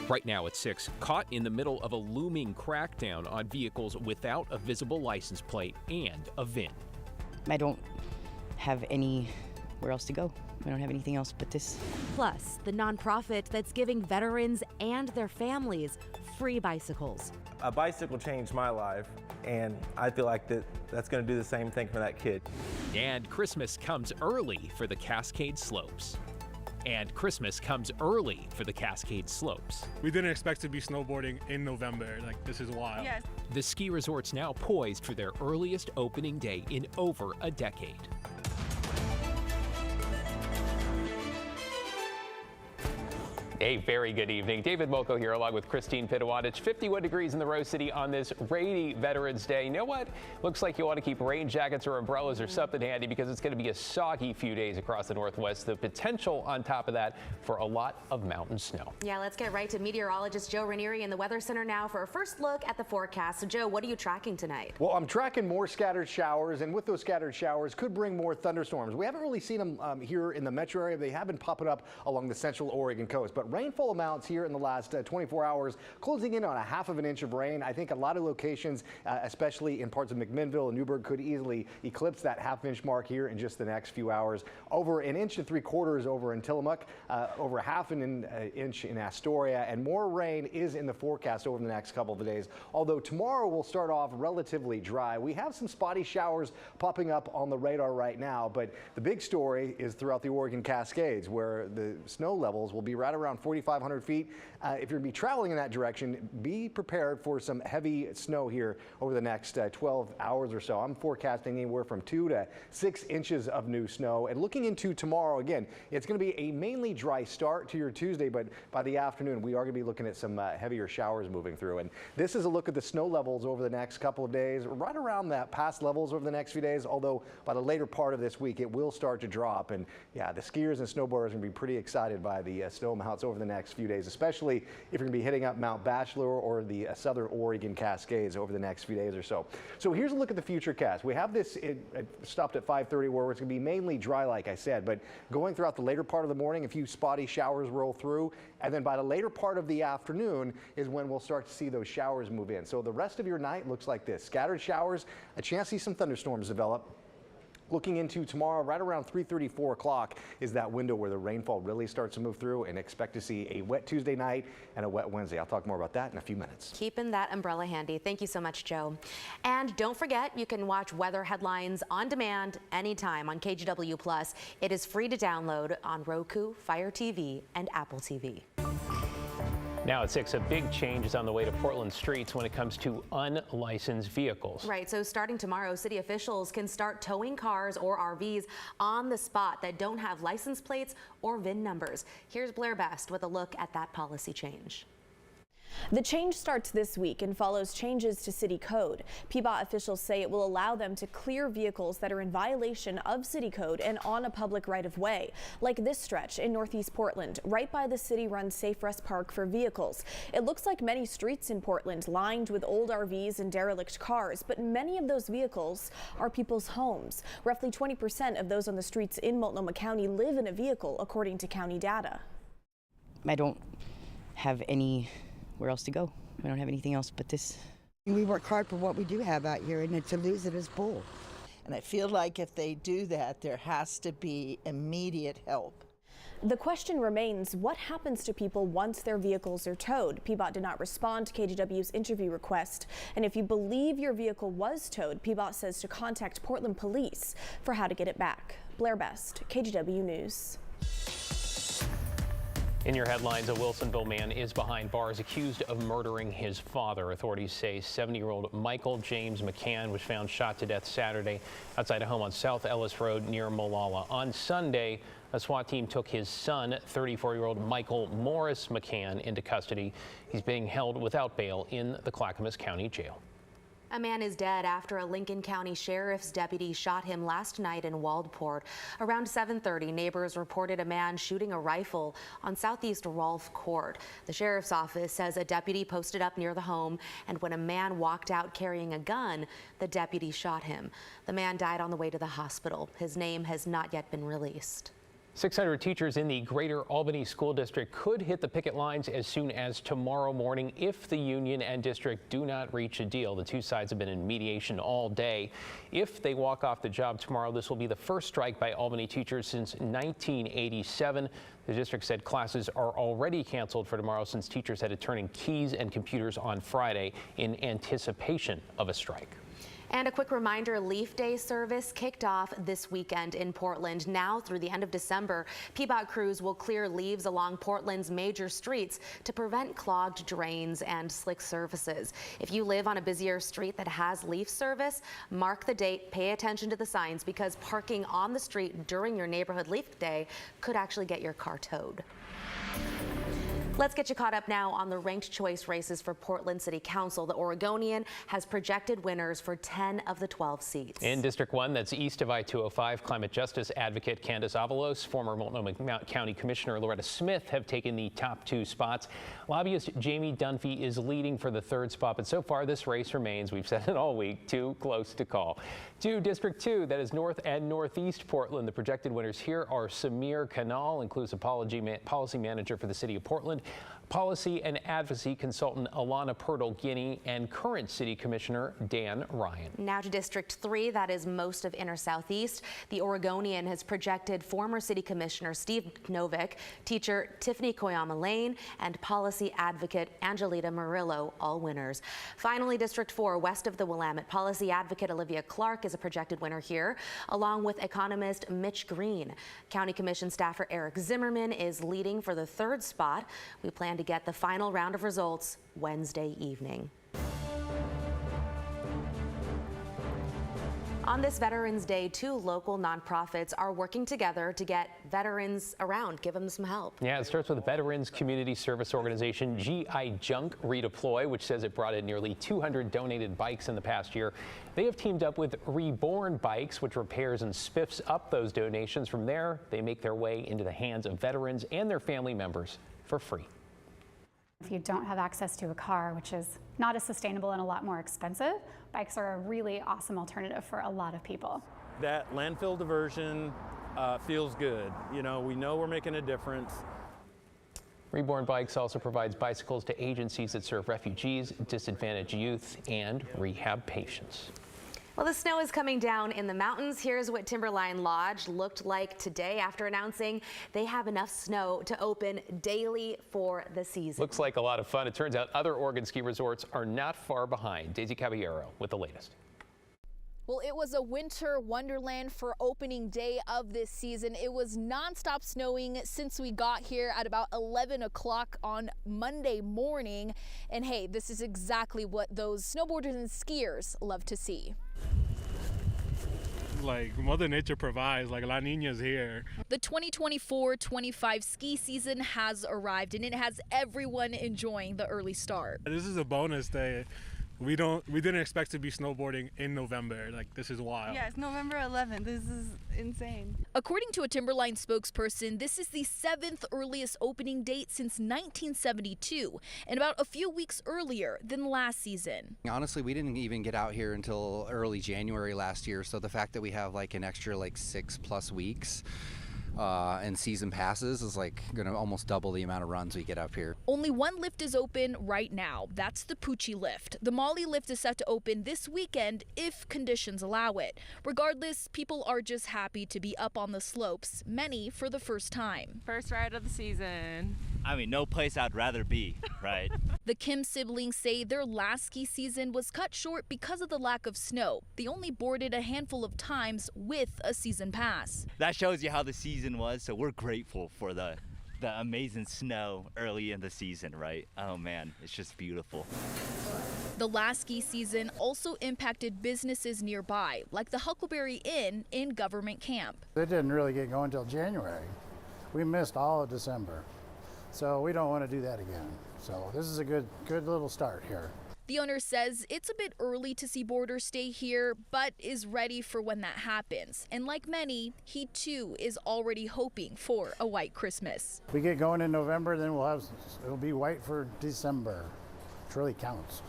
Right now at 6, caught in the middle of a looming crackdown on vehicles without a visible license plate and a VIN. I don't have anywhere else to go. I don't have anything else but this. Plus, the nonprofit that's giving veterans and their families free bicycles. A bicycle changed my life, and I feel like that's going to do the same thing for that kid. And Christmas comes early for the Cascade Slopes. We didn't expect to be snowboarding in November. Like, this is wild. Yes. The ski resort's now poised for their earliest opening day in over a decade. A very good evening. David Moko here along with Christine Pitawat. It's 51 degrees in the Rose City on this rainy Veterans Day. You know what? Looks like you want to keep rain jackets or umbrellas or something handy because it's going to be a soggy few days across the Northwest. The potential on top of that for a lot of mountain snow. Yeah, let's get right to meteorologist Joe Ranieri in the Weather Center now for a first look at the forecast. So Joe, what are you tracking tonight? Well, I'm tracking more scattered showers, and with those scattered showers could bring more thunderstorms. We haven't really seen them here in the metro area. They have been popping up along the central Oregon coast, but rainfall amounts here in the last 24 hours closing in on a half of an inch of rain. I think a lot of locations, especially in parts of McMinnville and Newburgh, could easily eclipse that half-inch mark here in just the next few hours. Over an inch and 3/4 over in Tillamook, over half an inch in Astoria, and more rain is in the forecast over the next couple of days. Although tomorrow will start off relatively dry. We have some spotty showers popping up on the radar right now, but the big story is throughout the Oregon Cascades, where the snow levels will be right around 4,500 feet. If you're going to be traveling in that direction, be prepared for some heavy snow here over the next 12 hours or so. I'm forecasting anywhere from 2 to 6 inches of new snow. And looking into tomorrow, again, it's going to be a mainly dry start to your Tuesday, but by the afternoon, we are going to be looking at some heavier showers moving through. And this is a look at the snow levels over the next couple of days, right around that past levels over the next few days, although by the later part of this week, it will start to drop. And yeah, the skiers and snowboarders are going to be pretty excited by the snow amounts over the next few days, especially if you're going to be hitting up Mount Bachelor or the southern Oregon Cascades over the next few days or so. So here's a look at the futurecast. We have this it stopped at 5:30 where it's going to be mainly dry, like I said, but going throughout the later part of the morning, a few spotty showers roll through, and then by the later part of the afternoon is when we'll start to see those showers move in. So the rest of your night looks like this: scattered showers, a chance to see some thunderstorms develop. Looking into tomorrow, right around 3:30, 4 o'clock is that window where the rainfall really starts to move through, and expect to see a wet Tuesday night and a wet Wednesday. I'll talk more about that in a few minutes. Keeping that umbrella handy. Thank you so much, Joe. And don't forget, you can watch weather headlines on demand anytime on KGW Plus. It is free to download on Roku, Fire TV, and Apple TV. Now at 6, a big change is on the way to Portland streets when it comes to unlicensed vehicles. Right, so starting tomorrow, city officials can start towing cars or RVs on the spot that don't have license plates or VIN numbers. Here's Blair Best with a look at that policy change. The change starts this week and follows changes to city code. PBOT officials say it will allow them to clear vehicles that are in violation of city code and on a public right-of-way, like this stretch in Northeast Portland, right by the city-run Safe Rest Park for vehicles. It looks like many streets in Portland lined with old RVs and derelict cars, but many of those vehicles are people's homes. Roughly 20% of those on the streets in Multnomah County live in a vehicle, according to county data. I don't have anywhere else to go. I don't have anything else but this. We work hard for what we do have out here, and to lose it is bull. And I feel like if they do that, there has to be immediate help. The question remains, what happens to people once their vehicles are towed? PBOT did not respond to KGW's interview request. And if you believe your vehicle was towed, PBOT says to contact Portland Police for how to get it back. Blair Best, KGW News. In your headlines, a Wilsonville man is behind bars accused of murdering his father. Authorities say 70-year-old Michael James McCann was found shot to death Saturday outside a home on South Ellis Road near Molalla. On Sunday, a SWAT team took his son, 34-year-old Michael Morris McCann, into custody. He's being held without bail in the Clackamas County Jail. A man is dead after a Lincoln County Sheriff's deputy shot him last night in Waldport. Around 7:30, neighbors reported a man shooting a rifle on Southeast Rolfe Court. The sheriff's office says a deputy posted up near the home, and when a man walked out carrying a gun, the deputy shot him. The man died on the way to the hospital. His name has not yet been released. 600 teachers in the Greater Albany School District could hit the picket lines as soon as tomorrow morning if the union and district do not reach a deal. The two sides have been in mediation all day. If they walk off the job tomorrow, this will be the first strike by Albany teachers since 1987. The district said classes are already canceled for tomorrow since teachers had to turn in keys and computers on Friday in anticipation of a strike. And a quick reminder, Leaf Day service kicked off this weekend in Portland. Now through the end of December, PBOT crews will clear leaves along Portland's major streets to prevent clogged drains and slick surfaces. If you live on a busier street that has leaf service, mark the date, pay attention to the signs, because parking on the street during your neighborhood Leaf Day could actually get your car towed. Let's get you caught up now on the ranked choice races for Portland City Council. The Oregonian has projected winners for 10 of the 12 seats. In District 1, that's east of I-205, climate justice advocate Candace Avalos, former Multnomah County Commissioner Loretta Smith have taken the top 2 spots. Lobbyist Jamie Dunphy is leading for the 3rd spot, but so far this race remains, we've said it all week, too close to call. To District 2, that is North and Northeast Portland. The projected winners here are Samir Kanal, inclusive policy manager for the city of Portland, policy and advocacy consultant Alana Purtle-Guinea, and current city commissioner Dan Ryan. Now to District 3, that is most of inner southeast. The Oregonian has projected former city commissioner Steve Novick, teacher Tiffany Koyama Lane, and policy advocate Angelita Murillo, all winners. Finally, District 4, west of the Willamette, policy advocate Olivia Clark is a projected winner here, along with economist Mitch Green. County Commission staffer Eric Zimmerman is leading for the 3rd spot. We plan to get the final round of results Wednesday evening. On this Veterans Day, 2 local nonprofits are working together to get veterans around, give them some help. Yeah, it starts with Veterans Community Service Organization GI Junk Redeploy, which says it brought in nearly 200 donated bikes in the past year. They have teamed up with Reborn Bikes, which repairs and spiffs up those donations. From there, they make their way into the hands of veterans and their family members for free. If you don't have access to a car, which is not as sustainable and a lot more expensive, bikes are a really awesome alternative for a lot of people. That landfill diversion feels good. You know, we know we're making a difference. Reborn Bikes also provides bicycles to agencies that serve refugees, disadvantaged youth, and rehab patients. Well, the snow is coming down in the mountains. Here's what Timberline Lodge looked like today after announcing they have enough snow to open daily for the season. Looks like a lot of fun. It turns out other Oregon ski resorts are not far behind. Daisy Caballero with the latest. Well, it was a winter wonderland for opening day of this season. It was nonstop snowing since we got here at about 11 o'clock on Monday morning. And hey, this is exactly what those snowboarders and skiers love to see. Like Mother Nature provides, like La Nina's here. The 2024-25 ski season has arrived and it has everyone enjoying the early start. This is a bonus day. We didn't expect to be snowboarding in November. Like, this is wild. Yeah, it's November 11th. This is insane. According to a Timberline spokesperson, this is the 7th earliest opening date since 1972 and about a few weeks earlier than last season. Honestly, we didn't even get out here until early January last year, so the fact that we have like an extra 6+ weeks and season passes is like going to almost double the amount of runs we get up here. Only one lift is open right now. That's the Poochie lift. The Molly lift is set to open this weekend if conditions allow it. Regardless, people are just happy to be up on the slopes, many for the first time. First ride of the season. I mean, no place I'd rather be, right? The Kim siblings say their last ski season was cut short because of the lack of snow. They only boarded a handful of times with a season pass. That shows you how the season was, so we're grateful for the amazing snow early in the season, right? Oh man, it's just beautiful. The last ski season also impacted businesses nearby, like the Huckleberry Inn in Government Camp. It didn't really get going until January. We missed all of December. So we don't want to do that again. So this is a good little start here. The owner says it's a bit early to see boarders stay here, but is ready for when that happens. And like many, he too is already hoping for a white Christmas. We get going in November, then it'll be white for December. It really counts.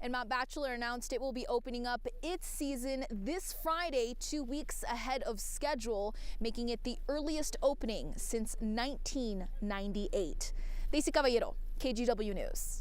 And Mount Bachelor announced it will be opening up its season this Friday, 2 weeks ahead of schedule, making it the earliest opening since 1998. Daisy Caballero, KGW News.